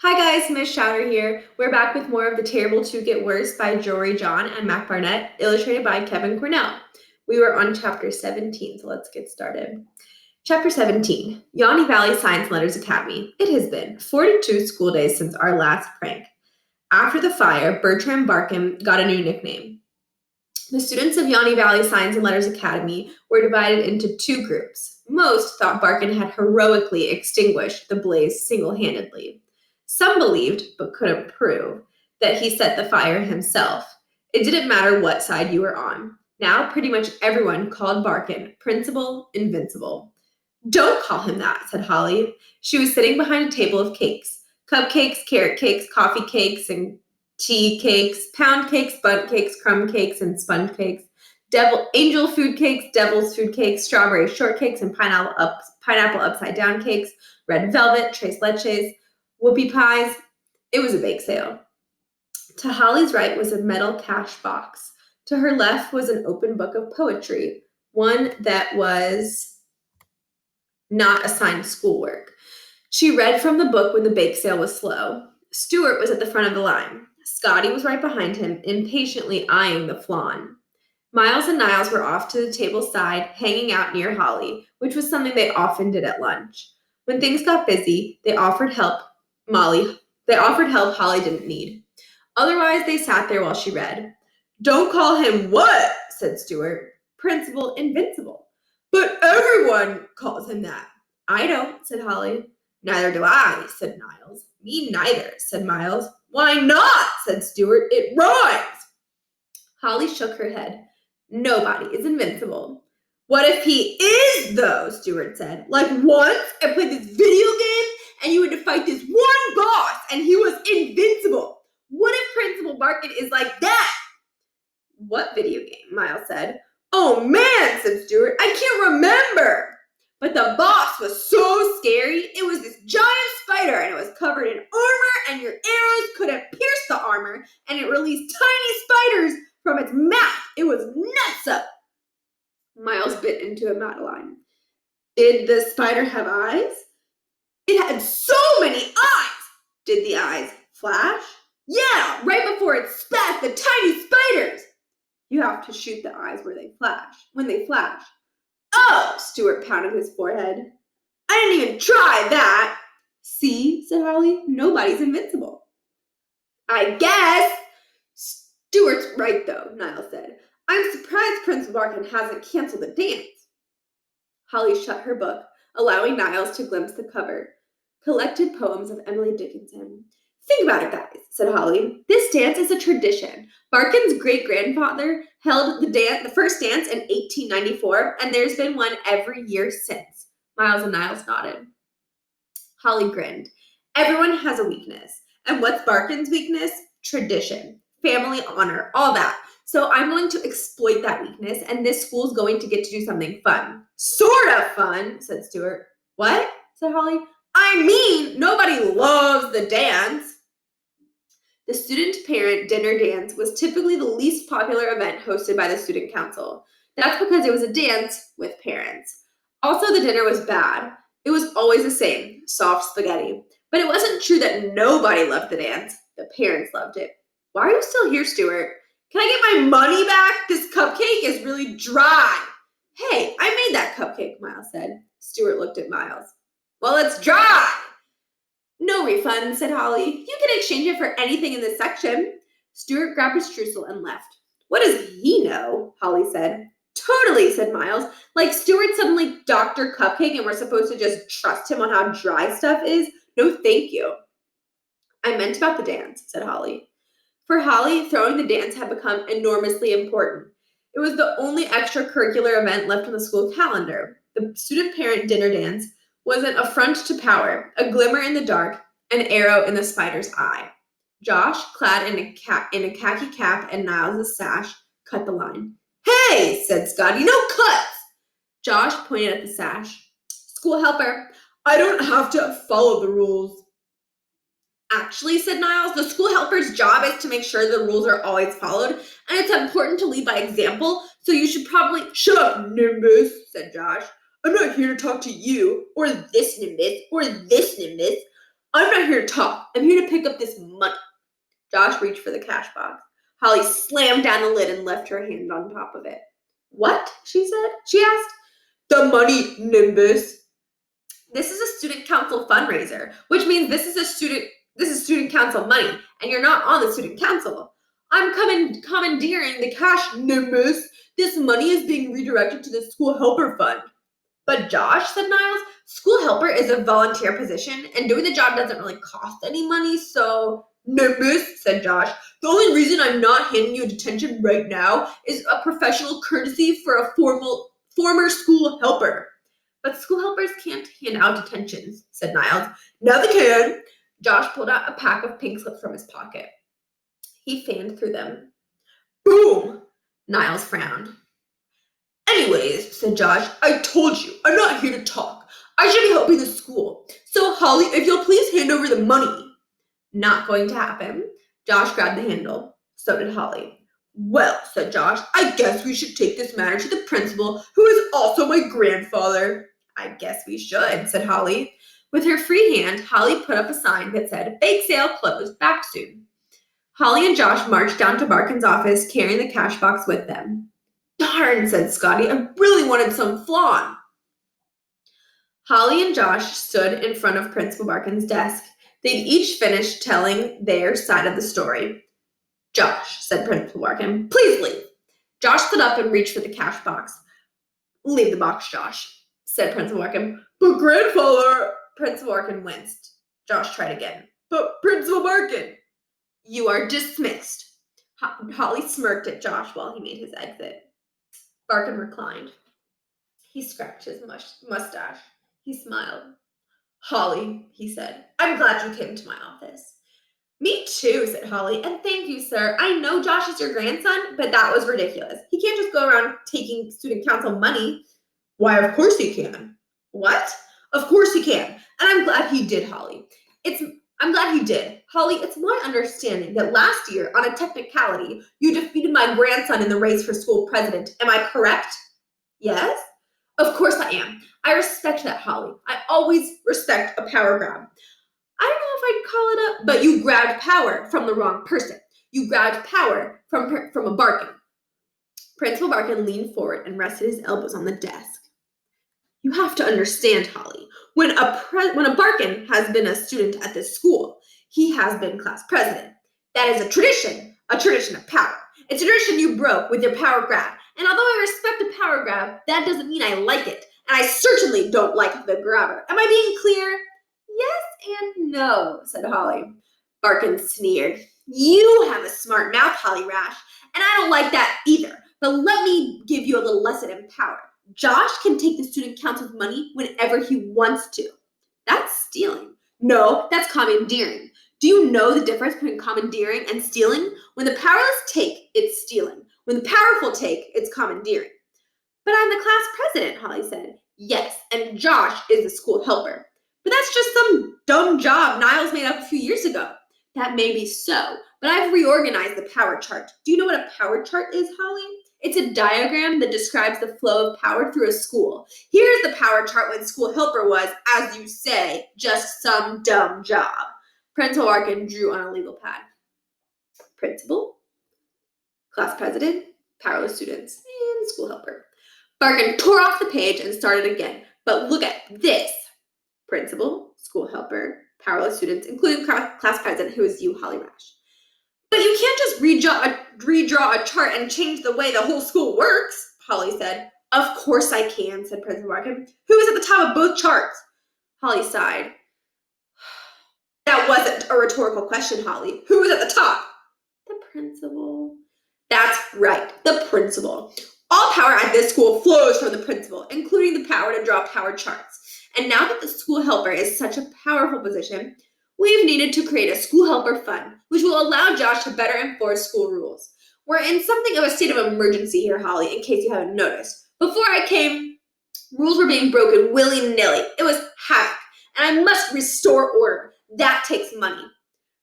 Hi guys, Miss Shouter here. We're back with more of The Terrible Two Get Worse by Jory John and Mac Barnett, illustrated by Kevin Cornell. We were on chapter 17, so let's get started. Chapter 17, Yanni Valley Science and Letters Academy. It has been 42 school days since our last prank. After the fire, Bertram Barkin got a new nickname. The students of Yanni Valley Science and Letters Academy were divided into two groups. Most thought Barkin had heroically extinguished the blaze single-handedly. Some believed, but couldn't prove, that he set the fire himself. It didn't matter what side you were on. Now pretty much everyone called Barkin Principal Invincible. Don't call him that, said Holly. She was sitting behind a table of cakes. Cupcakes, carrot cakes, coffee cakes, and tea cakes, pound cakes, bundt cakes, crumb cakes, and sponge cakes, angel food cakes, devil's food cakes, strawberry shortcakes, and pineapple upside down cakes, red velvet, tres leches, whoopie pies. It was a bake sale. To Holly's right was a metal cash box. To her left was an open book of poetry, one that was not assigned schoolwork. She read from the book when the bake sale was slow. Stuart was at the front of the line. Scotty was right behind him, impatiently eyeing the flan. Miles and Niles were off to the table's side, hanging out near Holly, which was something they often did at lunch. When things got busy, they offered help Holly didn't need. Otherwise, they sat there while she read. Don't call him what? Said Stuart. Principal Invincible. But everyone calls him that. I don't, said Holly. Neither do I, said Niles. Me neither, said Miles. Why not? Said Stuart. It rhymes. Holly shook her head. Nobody is invincible. What if he is, though? Stuart said. Like once I played this video game and you had to fight this one boss and he was invincible. What if Principal Barkin is like that? What video game? Miles said. Oh man, said Stuart. I can't remember. But the boss was so scary. It was this giant spider and it was covered in armor and your arrows couldn't pierce the armor and it released tiny spiders from its mouth. It was nuts up. Miles bit into a Madeline. Did the spider have eyes? It had so many eyes. Did the eyes flash? Yeah, right before it spat the tiny spiders. You have to shoot the eyes when they flash. Oh, Stuart pounded his forehead. I didn't even try that. See, said Holly, nobody's invincible. I guess. Stuart's right, though, Niles said. I'm surprised Principal Barkin hasn't canceled the dance. Holly shut her book, allowing Niles to glimpse the cover. Collected poems of Emily Dickinson. Think about it, guys, said Holly. This dance is a tradition. Barkin's great-grandfather held the first dance in 1894, and there's been one every year since. Miles and Niles nodded. Holly grinned. Everyone has a weakness. And what's Barkin's weakness? Tradition, family honor, all that. So I'm going to exploit that weakness, and this school's going to get to do something fun. Sort of fun, said Stuart. What? Said Holly. I mean, nobody loves the dance. The student-parent dinner dance was typically the least popular event hosted by the student council. That's because it was a dance with parents. Also, the dinner was bad. It was always the same, soft spaghetti. But it wasn't true that nobody loved the dance. The parents loved it. Why are you still here, Stuart? Can I get my money back? This cupcake is really dry. Hey, I made that cupcake, Miles said. Stuart looked at Miles. Well, it's dry. No refund, said Holly. You can exchange it for anything in this section. Stuart grabbed a streusel and left. What does he know? Holly said. Totally, said Miles. Like Stuart's suddenly Dr. Cupcake and we're supposed to just trust him on how dry stuff is? No, thank you. I meant about the dance, said Holly. For Holly, throwing the dance had become enormously important. It was the only extracurricular event left on the school calendar. The student-parent dinner dance was an affront to power, a glimmer in the dark, an arrow in the spider's eye. Josh, clad in a khaki cap and Niles' sash, cut the line. Hey, said Scotty, no cuts! Josh pointed at the sash. School helper, I don't have to follow the rules. Actually, said Niles, the school helper's job is to make sure the rules are always followed, and it's important to lead by example, so you should probably— Shut up, Nimbus, said Josh. I'm not here to talk to you, or this Nimbus, or this Nimbus. I'm not here to talk. I'm here to pick up this money. Josh reached for the cash box. Holly slammed down the lid and left her hand on top of it. What? She asked. The money, Nimbus. This is a student council fundraiser, which means this is student council money, and you're not on the student council. I'm commandeering the cash, Nimbus. This money is being redirected to the school helper fund. But Josh, said Niles, school helper is a volunteer position, and doing the job doesn't really cost any money, so... Nimbus, said Josh, the only reason I'm not handing you detention right now is a professional courtesy for a former school helper. But school helpers can't hand out detentions, said Niles. Now they can. Josh pulled out a pack of pink slips from his pocket. He fanned through them. Boom! Niles frowned. Anyways, said Josh, I told you, I'm not here to talk. I should be helping the school. So, Holly, if you'll please hand over the money. Not going to happen. Josh grabbed the handle. So did Holly. Well, said Josh, I guess we should take this matter to the principal, who is also my grandfather. I guess we should, said Holly. With her free hand, Holly put up a sign that said, Bake sale closed, back soon. Holly and Josh marched down to Barkin's office, carrying the cash box with them. Darn, said Scotty, I really wanted some flan. Holly and Josh stood in front of Principal Barkin's desk. They'd each finished telling their side of the story. Josh, said Principal Barkin, please leave. Josh stood up and reached for the cash box. Leave the box, Josh, said Principal Barkin. But grandfather, Principal Barkin winced. Josh tried again. But Principal Barkin. You are dismissed. Holly smirked at Josh while he made his exit. Barkin reclined. He scratched his mustache. He smiled. Holly, he said, I'm glad you came to my office. Me too, said Holly, and thank you, sir. I know Josh is your grandson, but that was ridiculous. He can't just go around taking student council money. Why, of course he can. What? Of course he can. And I'm glad he did, Holly. I'm glad he did. Holly, it's my understanding that last year, on a technicality, you defeated my grandson in the race for school president. Am I correct? Yes? Of course I am. I respect that, Holly. I always respect a power grab. I don't know if I'd call it but you grabbed power from the wrong person. You grabbed power from a Barkin. Principal Barkin leaned forward and rested his elbows on the desk. You have to understand, Holly. When a Barkin has been a student at this school, he has been class president. That is a tradition of power. It's a tradition you broke with your power grab. And although I respect a power grab, that doesn't mean I like it. And I certainly don't like the grabber. Am I being clear? Yes and no, said Holly. Barkin sneered. You have a smart mouth, Holly Rash, and I don't like that either. But let me give you a little lesson in power. Josh can take the student council's money whenever he wants to. That's stealing. No, that's commandeering. Do you know the difference between commandeering and stealing? When the powerless take, it's stealing. When the powerful take, it's commandeering. But I'm the class president, Holly said. Yes, and Josh is the school helper. But that's just some dumb job Niles made up a few years ago. That may be so, but I've reorganized the power chart. Do you know what a power chart is, Holly? It's a diagram that describes the flow of power through a school. Here's the power chart when school helper was, as you say, just some dumb job. Principal Barkin drew on a legal pad. Principal, class president, powerless students, and school helper. Barkin tore off the page and started again. But look at this. Principal, school helper, powerless students, including class president, who is you, Holly Rash. But you can't just redraw a chart and change the way the whole school works, Holly said. Of course I can, said Principal Barkin. Who is at the top of both charts? Holly sighed. That wasn't a rhetorical question, Holly. Who was at the top? The principal. That's right, the principal. All power at this school flows from the principal, including the power to draw power charts. And now that the school helper is such a powerful position, we've needed to create a school helper fund, which will allow Josh to better enforce school rules. We're in something of a state of emergency here, Holly, in case you haven't noticed. Before I came, rules were being broken willy-nilly. It was havoc, and I must restore order. That takes money.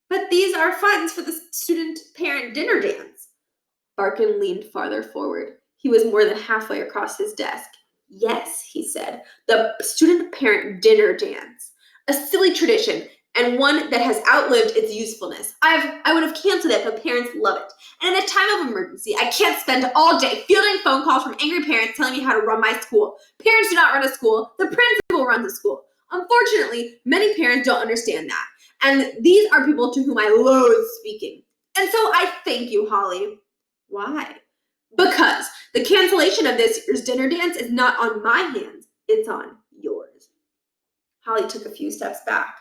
But these are funds for the student-parent dinner dance. Barkin leaned farther forward. He was more than halfway across his desk. Yes, he said, the student-parent dinner dance. A silly tradition, and one that has outlived its usefulness. I would have canceled it, but parents love it. And in a time of emergency, I can't spend all day fielding phone calls from angry parents telling me how to run my school. Parents do not run a school. The principal runs a school. Unfortunately, many parents don't understand that. And these are people to whom I loathe speaking. And so I thank you, Holly. Why? Because the cancellation of this year's dinner dance is not on my hands. It's on yours. Holly took a few steps back.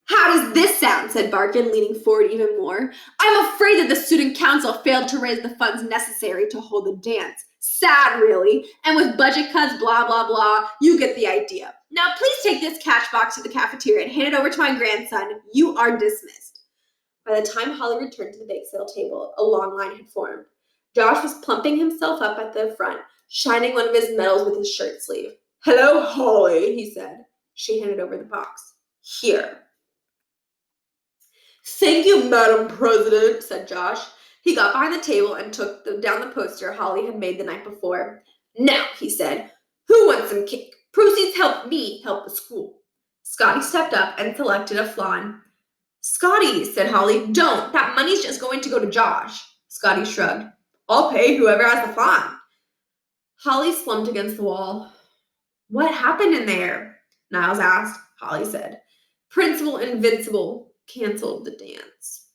How does this sound? Said Barkin, leaning forward even more. I'm afraid that the student council failed to raise the funds necessary to hold the dance. Sad, really. And with budget cuts, blah, blah, blah, you get the idea. Now, please take this cash box to the cafeteria and hand it over to my grandson. You are dismissed. By the time Holly returned to the bake sale table, a long line had formed. Josh was plumping himself up at the front, shining one of his medals with his shirt sleeve. Hello, Holly, he said. She handed over the box. Here. Thank you, Madam President, said Josh. He got behind the table and took down the poster Holly had made the night before. Now, he said, who wants some cake? Proceeds help me help the school. Scotty stepped up and selected a flan. Scotty, said Holly, don't. That money's just going to go to Josh. Scotty shrugged. I'll pay whoever has the flan. Holly slumped against the wall. What happened in there? Niles asked. Holly said, Principal Invincible canceled the dance.